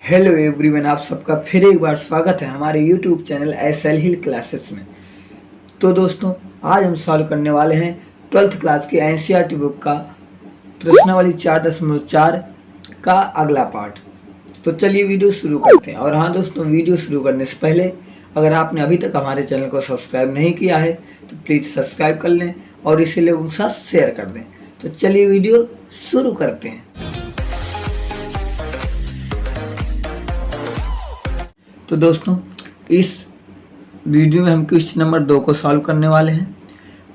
Hello everyone, आप सबका फिर एक बार स्वागत है हमारे यूट्यूब चैनल एसएल हिल क्लासेस में। तो दोस्तों, आज हम सॉल्व करने वाले हैं 12th क्लास की एनसीईआरटी बुक का प्रश्नावली 4.4 का अगला पार्ट। तो चलिए वीडियो शुरू करते हैं। और हाँ दोस्तों, वीडियो शुरू करने से पहले अगर आपने अभी तक हमारे चैनल को सब्सक्राइब नहीं किया है तो प्लीज़ सब्सक्राइब कर लें और इसे लोगों के साथ शेयर कर दें। तो चलिए वीडियो शुरू करते हैं। तो दोस्तों, इस वीडियो में हम क्वेश्चन नंबर 2 को सॉल्व करने वाले हैं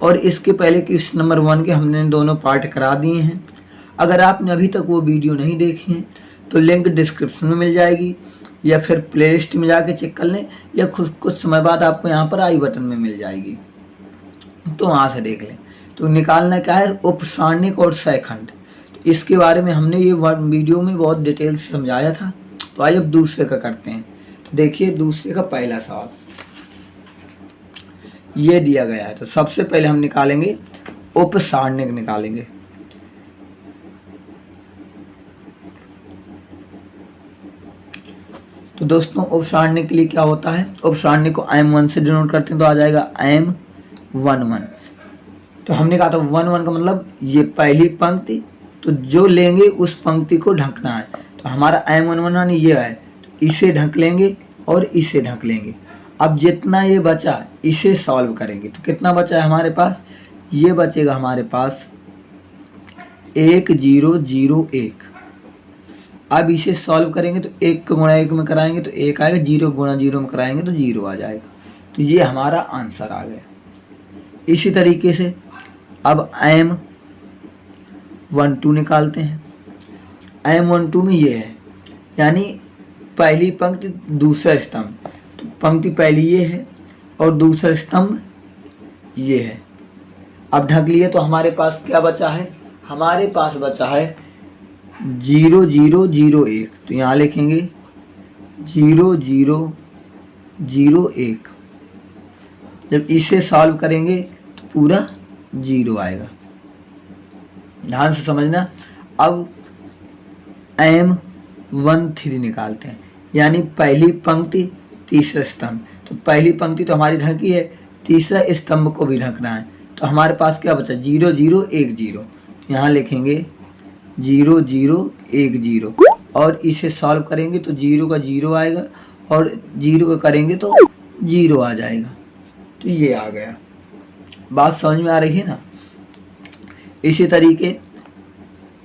और इसके पहले क्वेश्चन नंबर 1 के हमने दोनों पार्ट करा दिए हैं। अगर आपने अभी तक वो वीडियो नहीं देखी है तो लिंक डिस्क्रिप्शन में मिल जाएगी या फिर प्लेलिस्ट में जाके चेक कर लें या कुछ समय बाद आपको यहाँ पर आई बटन में मिल जाएगी, तो वहाँ से देख लें। तो निकालना क्या है, उपसारणिक और सहखंड। तो इसके बारे में हमने ये वीडियो में बहुत डिटेल से समझाया था। तो आइए अब दूसरे का करते हैं। देखिए, दूसरे का पहला सवाल ये दिया गया है। तो सबसे पहले हम निकालेंगे उपसारणिक निकालेंगे। तो दोस्तों, उपसारणिक के लिए क्या होता है, उपसारणिक को M1 से डिनोट करते हैं तो आ जाएगा M11। तो हमने कहा था 11 का मतलब ये पहली पंक्ति, तो जो लेंगे उस पंक्ति को ढकना है। तो हमारा M11 ये है, तो इसे ढक लेंगे और इसे ढक लेंगे। अब जितना ये बचा इसे सॉल्व करेंगे तो कितना बचा है हमारे पास, ये बचेगा हमारे पास 1001। अब इसे सॉल्व करेंगे तो 1 का गुणा 1 में कराएंगे तो 1 आएगा, 0 गुणा 0 में कराएंगे तो 0 आ जाएगा। तो ये हमारा आंसर आ गया। इसी तरीके से अब M12 निकालते हैं। M12 में ये है, यानी पहली पंक्ति दूसरा स्तंभ। तो पंक्ति पहली ये है और दूसरा स्तंभ ये है। अब ढक लिए तो हमारे पास क्या बचा है, हमारे पास बचा है 0001। तो यहाँ लिखेंगे 0001। जब इसे सॉल्व करेंगे तो पूरा 0 आएगा। ध्यान से समझना। अब M13 निकालते हैं, यानी पहली पंक्ति तीसरा स्तंभ। तो पहली पंक्ति तो हमारी ढकी है, तीसरा स्तंभ को भी ढकना है। तो हमारे पास क्या बचा 0010। यहाँ लिखेंगे 0010 और इसे सॉल्व करेंगे तो 0 का 0 आएगा और 0 का करेंगे तो 0 आ जाएगा। तो ये आ गया। बात समझ में आ रही है ना। इसी तरीके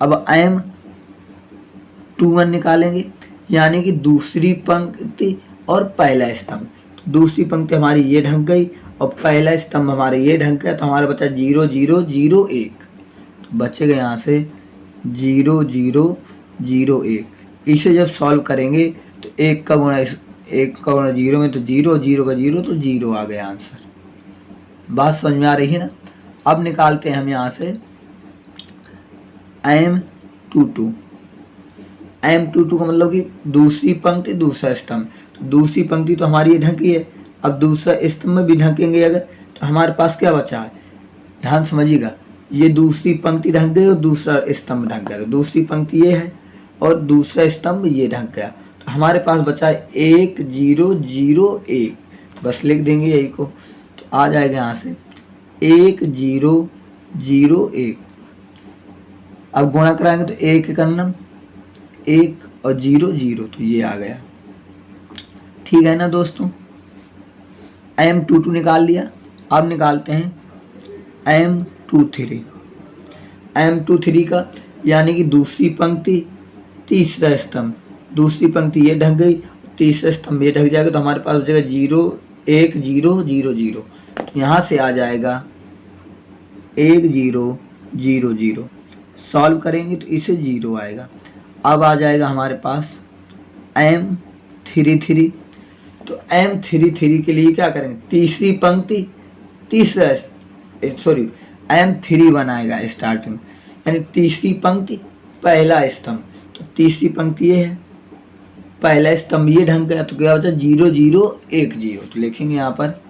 अब M21 निकालेंगे, यानी कि दूसरी पंक्ति और पहला स्तंभ। तो दूसरी पंक्ति हमारी ये ढक गई और पहला स्तंभ हमारे ये ढक गया। तो हमारा बचा 0001। तो बचेगा यहाँ से 0001। इसे जब सॉल्व करेंगे तो 1 का गुणा 0 में तो 0, 0 का 0 तो 0 आ गया आंसर। बात समझ में आ रही है ना। अब निकालते हैं हम यहाँ से M22। M22 का मतलब कि दूसरी पंक्ति दूसरा स्तंभ। तो दूसरी पंक्ति तो हमारी ये ढकी है, अब दूसरा स्तंभ भी ढकेंगे अगर तो हमारे पास क्या बचा है, ध्यान समझिएगा। ये दूसरी पंक्ति ढक गई और दूसरा स्तंभ ढक गया। तो दूसरी पंक्ति ये है और दूसरा स्तंभ ये ढक गया। तो हमारे पास बचा है 1001। बस लिख देंगे यही को, तो आ जाएगा यहाँ से 1001। अब गुणा कराएंगे तो 1 करना 1 और 0 0, तो ये आ गया। ठीक है ना दोस्तों। M22 निकाल लिया। अब निकालते हैं M23। M23 का यानी कि दूसरी पंक्ति तीसरा स्तंभ। दूसरी पंक्ति ये ढक गई, तीसरा स्तंभ ये ढक जाएगा। तो हमारे पास बचेगा 010000। तो यहाँ से आ जाएगा 1000। सॉल्व करेंगे तो इसे 0 आएगा। अब आ जाएगा हमारे पास M33। तो M33 के लिए क्या करेंगे, तीसरी पंक्ति तीसरा M31 आएगा स्टार्टिंग, यानी तीसरी पंक्ति पहला स्तंभ। तो तीसरी पंक्ति ये है, पहला स्तंभ ये ढंग गया। तो क्या बचा 0010। तो लिखेंगे यहाँ पर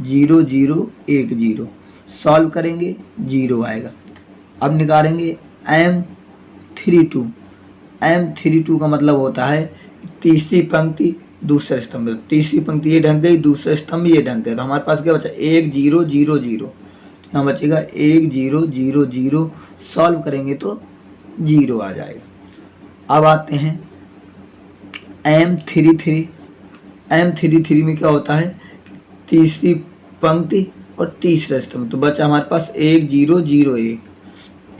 0010। सॉल्व करेंगे 0 आएगा। अब निकालेंगे M32। M32 का मतलब होता है तीसरी पंक्ति दूसरा स्तंभ, तीसरी पंक्ति ये ढक गई, दूसरा स्तंभ ये ढक गया, तो हमारे पास क्या बचा 1 0 0 0, यहाँ बचेगा 1 0 0 0, सॉल्व करेंगे तो 0 आ जाएगा। अब आते हैं M33, M33 में क्या होता है तीसरी पंक्ति और तीसरा स्तंभ, तो बचा हमारे पास 1 0 0 1,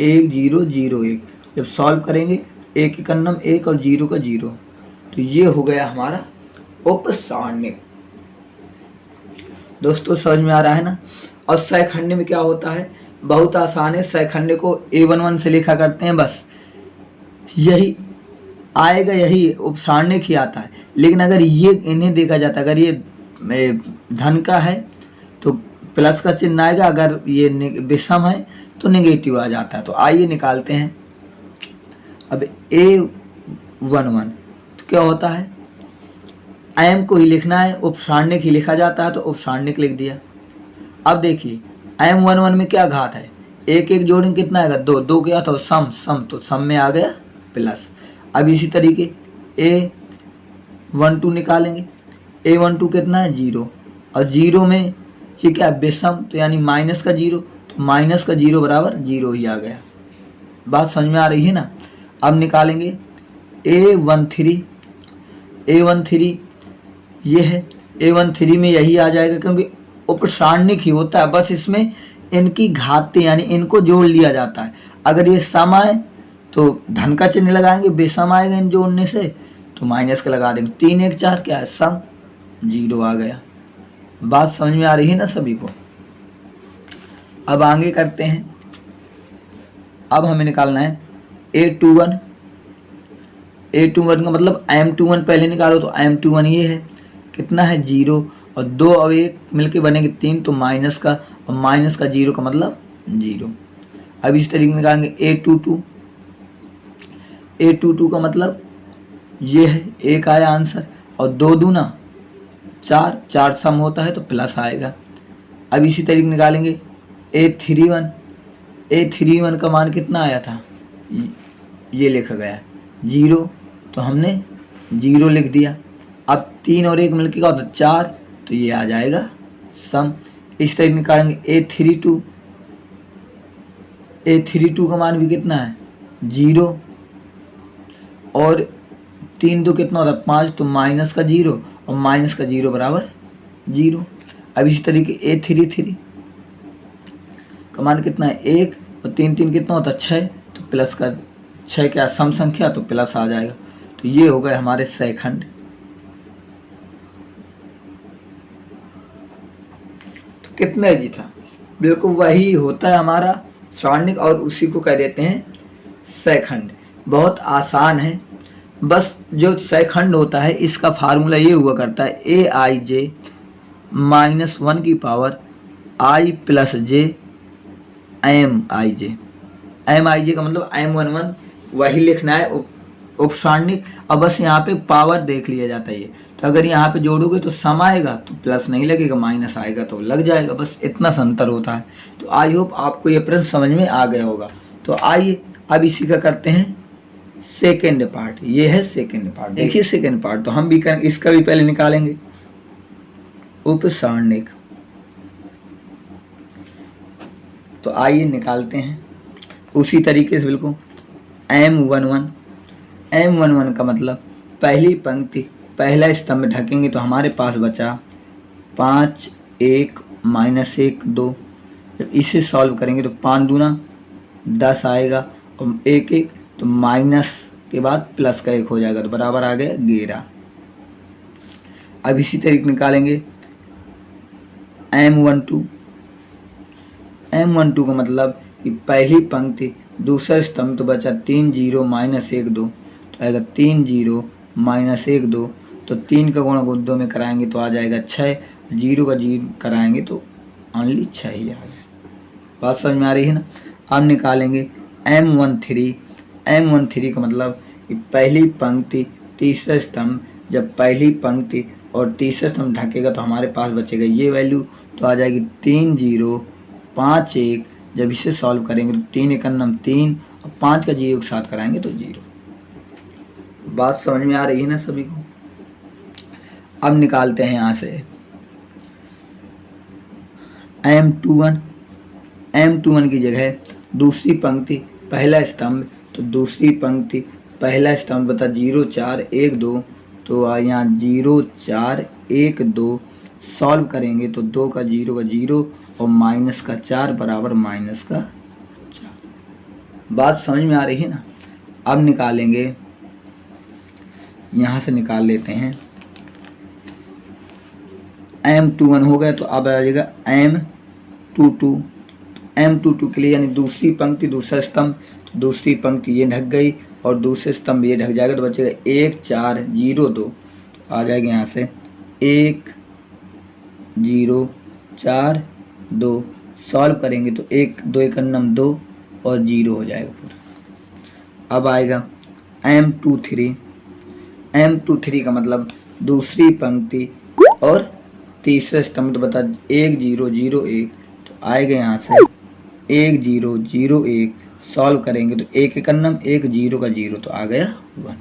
1 0 0 1, जब सॉल्व करेंगे 1 एक अन्नम 1 और 0 का 0, तो ये हो गया हमारा उपसारणिक। दोस्तों समझ में आ रहा है ना। और सैखंड में क्या होता है, बहुत आसान है, सैखंड को A11 से लिखा करते हैं, बस यही आएगा, यही उपसारणिक ही आता है। लेकिन अगर ये इन्हें देखा जाता है, अगर ये धन का है तो प्लस का चिन्ह आएगा, अगर ये विषम है तो नेगेटिव आ जाता है। तो आइए निकालते हैं। अब A11 तो क्या होता है, M को ही लिखना है, उपसारणिक ही लिखा जाता है, तो उपसारणिक लिख दिया। अब देखिए M11 में क्या घात है, 1 1 जोड़ेंगे कितना आएगा 2, 2 क्या था सम, तो सम में आ गया प्लस। अब इसी तरीके A12 निकालेंगे, A12 कितना है 0, और 0 में ये क्या विषम, तो यानी माइनस का 0, तो माइनस का 0 बराबर 0 ही आ गया। बात समझ में आ रही है ना। अब निकालेंगे A13, A13 ये है, A13 में यही आ जाएगा क्योंकि उपसारणिक ही होता है, बस इसमें इनकी घातें यानी इनको जोड़ लिया जाता है। अगर ये सम आए तो धन का चिन्ह लगाएंगे, बेसम आएगा इन जोड़ने से तो माइनस का लगा देंगे। 3 1 4 क्या है सम, 0 आ गया। बात समझ में आ रही है ना सभी को। अब आगे करते हैं। अब हमें निकालना है A21, A21 का मतलब M21 पहले निकालो, तो M21 ये है कितना है 0, और 2 और 1 मिलके बनेंगे 3, तो माइनस का, और माइनस का 0 का मतलब 0। अब इस तरीके निकालेंगे A22, A22 का मतलब ये है 1 आया आंसर, और 2 दूना 4, 4 सम होता है तो प्लस आएगा। अब इसी तरीके निकालेंगे A31, A31 का मान कितना आया था, ये लिखा गया 0, तो हमने 0 लिख दिया। अब 3 और 1 मिलकर क्या होता है 4, तो ये आ जाएगा सम। इस तरीके निकालेंगे A32, A32 का मान भी कितना है 0, और 3 2 कितना होता है 5, तो माइनस का 0 और माइनस का 0 बराबर 0। अब इसी तरीके A33 का मान कितना है 1, और 3 3 कितना होता है 6, तो प्लस का 6 क्या सम संख्या, तो प्लस आ जाएगा। तो ये हो गए हमारे सैखंड। तो कितना जी था, बिल्कुल वही होता है हमारा सारणिक, और उसी को कह देते हैं सैखंड। बहुत आसान है, बस जो सैखंड होता है इसका फार्मूला ये हुआ करता है AIJ -1 की power I + J MIJ। MIJ का मतलब M11 वही लिखना है उपसारणिक। अब बस यहाँ पे पावर देख लिया जाता है ये, तो अगर यहाँ पे जोड़ोगे तो सम आएगा तो प्लस नहीं लगेगा, माइनस आएगा तो लग जाएगा, बस इतना सा अंतर होता है। तो आई होप आपको ये प्रश्न समझ में आ गया होगा। तो आइए अब इसी का करते हैं सेकेंड पार्ट। ये है सेकेंड पार्ट। देखिए सेकेंड पार्ट तो हम भी करेंगे, इसका भी पहले निकालेंगे उपसारणिक। तो आइए निकालते हैं उसी तरीके से बिल्कुल। M11 का मतलब पहली पंक्ति पहला स्तंभ ढकेंगे तो हमारे पास बचा 5 1 -1 2। जब इसे सॉल्व करेंगे तो 5 दूना 10 आएगा, और 1 1 तो माइनस के बाद प्लस का 1 हो जाएगा, तो बराबर आ गया 11। अब इसी तरीके निकालेंगे M12 का मतलब कि पहली पंक्ति दूसरा स्तंभ तो बचा 3 0 -1 2, तो आएगा 3 0 -1 2, तो 3 का गुणा 2 में कराएंगे तो आ जाएगा 6, 0 का 0 कराएंगे तो ओनली 6 ही आ गया। बात समझ में आ रही है ना। अब निकालेंगे M13 का मतलब कि पहली पंक्ति तीसरा स्तंभ, जब पहली पंक्ति और तीसरा स्तंभ ढकेगा तो हमारे पास बचेगा ये वैल्यू, तो आ जाएगी 3 0 5 1। जब इसे सॉल्व करेंगे तो 3 1 3 और 5 का 0 के साथ कराएंगे तो 0। बात समझ में आ रही है ना सभी को। अब निकालते हैं यहाँ से M21 की जगह दूसरी पंक्ति पहला स्तंभ, तो दूसरी पंक्ति पहला स्तंभ बता 0 4 1 2, तो यहाँ 0 4 1 2 सॉल्व करेंगे तो 2 का 0 और माइनस का 4 बराबर माइनस का 4। बात समझ में आ रही है ना। अब निकालेंगे, यहाँ से निकाल लेते हैं M21 हो गया, तो अब आ जाएगा M22 के लिए यानी दूसरी पंक्ति दूसरा स्तंभ, तो दूसरी पंक्ति ये ढक गई और दूसरे स्तंभ ये ढक जाएगा, तो बचेगा 1 4 0 2, आ जाएगा यहाँ से 1 0 4 2 सॉल्व करेंगे तो 1 2 1 2 और 0 हो जाएगा पूरा। अब आएगा M23 का मतलब दूसरी पंक्ति और तीसरा स्तंभ, तो बता 1 0 0 1, तो आएगा यहाँ से 1 0 0 1 सॉल्व करेंगे तो 1 1 1 0 का 0, तो आ गया 1।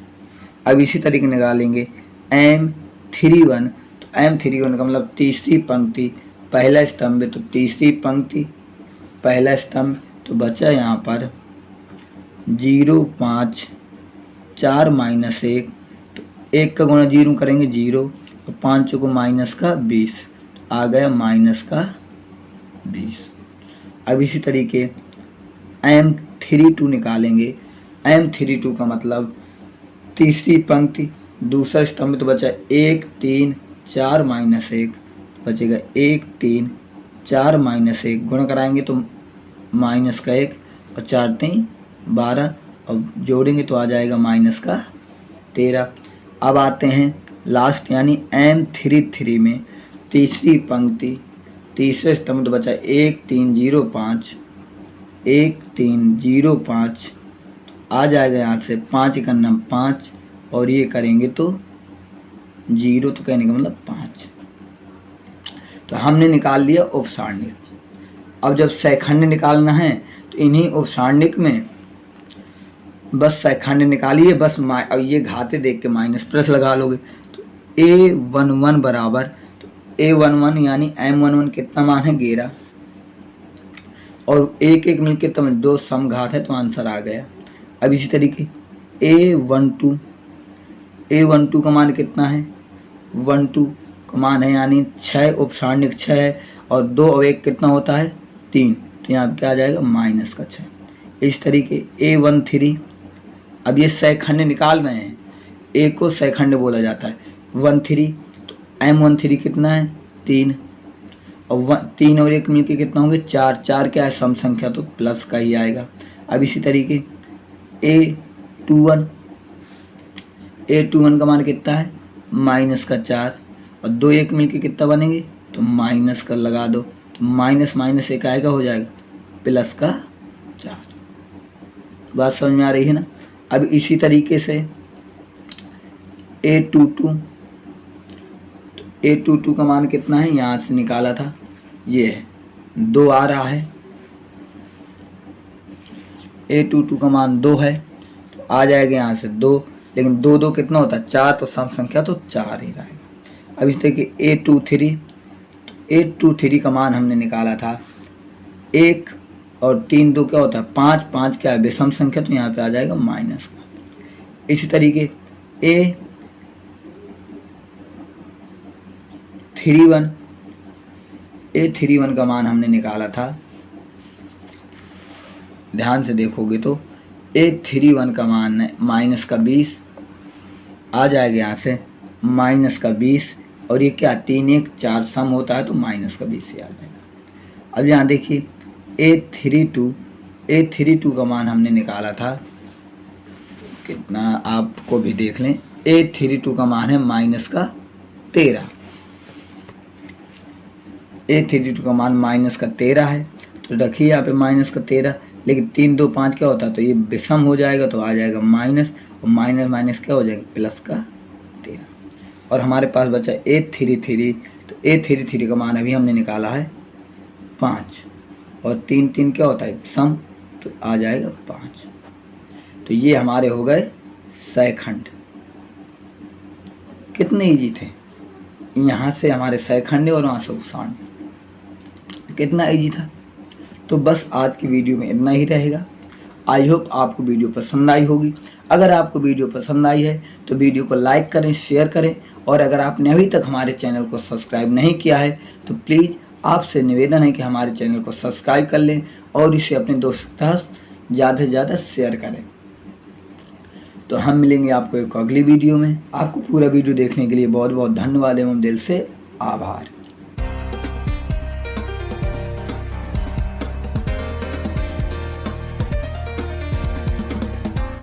अब इसी तरीके निकालेंगे M31, तो M31 का मतलब तीसरी पंक्ति पहला स्तंभ है, तो तीसरी पंक्ति पहला स्तंभ, तो बचा यहाँ पर 0 5 4 माइनस 1, तो 1 का गुणा 0 करेंगे 0 और 5 को माइनस का 20, तो आ गया माइनस का 20। अब इसी तरीके M32 निकालेंगे। M32 का मतलब तीसरी पंक्ति दूसरा स्तंभ, तो बचा 1 3 4 माइनस 1, बचेगा 1 3 4 माइनस 1, गुणा कराएंगे तो माइनस का 1 और 4 3 12 और जोड़ेंगे तो आ जाएगा माइनस का 13। अब आते हैं लास्ट यानी M33 में तीसरी पंक्ति तीसरे स्तंभ, तो बचा 1 3 0 5 1 3 0 5, आ जाएगा यहाँ से 5 1 5 और ये करेंगे तो 0, तो कहने का मतलब 5। तो हमने निकाल लिया उपसारणिक। अब जब सैखंड निकालना है तो इन्हीं उपसारणिक में बस सैखंड निकालिए, बस और ये घाते देख के माइनस प्लस लगा लोगे, तो A11 बराबर, तो A11 यानी M11 कितना मान है 11 और 1 1 मिलकर तो 2 समघात है, तो आंसर आ गया। अब इसी तरीके A12 का मान कितना है 12 का मान है यानी 6, उपसारणिक 6 है और 2 और 1 कितना होता है 3, तो यहाँ पे क्या आ जाएगा माइनस का 6। इस तरीके A13, अब ये सैखंड निकाल रहे हैं, A को सैखंड बोला जाता है 13, तो M13 कितना है 3 और 3 और 1 मिलके कितना होंगे 4, 4 क्या है सम संख्या, तो प्लस का ही आएगा। अब इसी तरीके A21 का मान कितना है माइनस का 4 और 2 1 मिलके कितना बनेंगे, तो माइनस का लगा दो, तो माइनस माइनस 1 आएगा हो जाएगा प्लस का 4। बात समझ में आ रही है ना। अब इसी तरीके से A22 का मान कितना है यहाँ से निकाला था, ये है 2 आ रहा है, A22 का मान 2 है, तो आ जाएगा यहाँ से 2, लेकिन 2 2 कितना होता है 4, तो सम संख्या तो 4 ही रहेगा। अब इस तरीके A23 का मान हमने निकाला था 1 और 3 2 क्या होता है 5, 5 क्या है विषम संख्या, तो यहाँ पे आ जाएगा माइनस का। इसी तरीके A31 का मान हमने निकाला था, ध्यान से देखोगे तो A31 का मान है माइनस का 20, आ जाएगा यहाँ से माइनस का 20 और ये क्या 3 1 4 सम होता है, तो माइनस का 20 ही आ जाएगा। अब यहाँ देखिए A32 का मान हमने निकाला था कितना, आपको भी देख लें, A32 का मान है माइनस का 13, A32 का मान माइनस का 13 है, तो रखिए यहाँ पे माइनस का 13, लेकिन 3 2 5 क्या होता है, तो ये विषम हो जाएगा, तो आ जाएगा माइनस और माइनस माइनस क्या हो जाएगा प्लस का 13। और हमारे पास बचा A33, तो A33 का मान अभी हमने निकाला है 5 और 3 3 क्या होता है सम, तो आ जाएगा 5। तो ये हमारे हो गए सैखंड। कितने ईजी थे। यहाँ से हमारे सहखंडे और वहाँ से उपसांड, कितना ईजी था। तो बस आज की वीडियो में इतना ही रहेगा। आई होप आपको वीडियो पसंद आई होगी। अगर आपको वीडियो पसंद आई है तो वीडियो को लाइक करें, शेयर करें, और अगर आपने अभी तक हमारे चैनल को सब्सक्राइब नहीं किया है तो प्लीज़ आपसे निवेदन है कि हमारे चैनल को सब्सक्राइब कर लें और इसे अपने दोस्तों के साथ ज़्यादा से ज़्यादा शेयर करें। तो हम मिलेंगे आपको एक अगली वीडियो में। आपको पूरा वीडियो देखने के लिए बहुत बहुत धन्यवाद एवं दिल से आभार।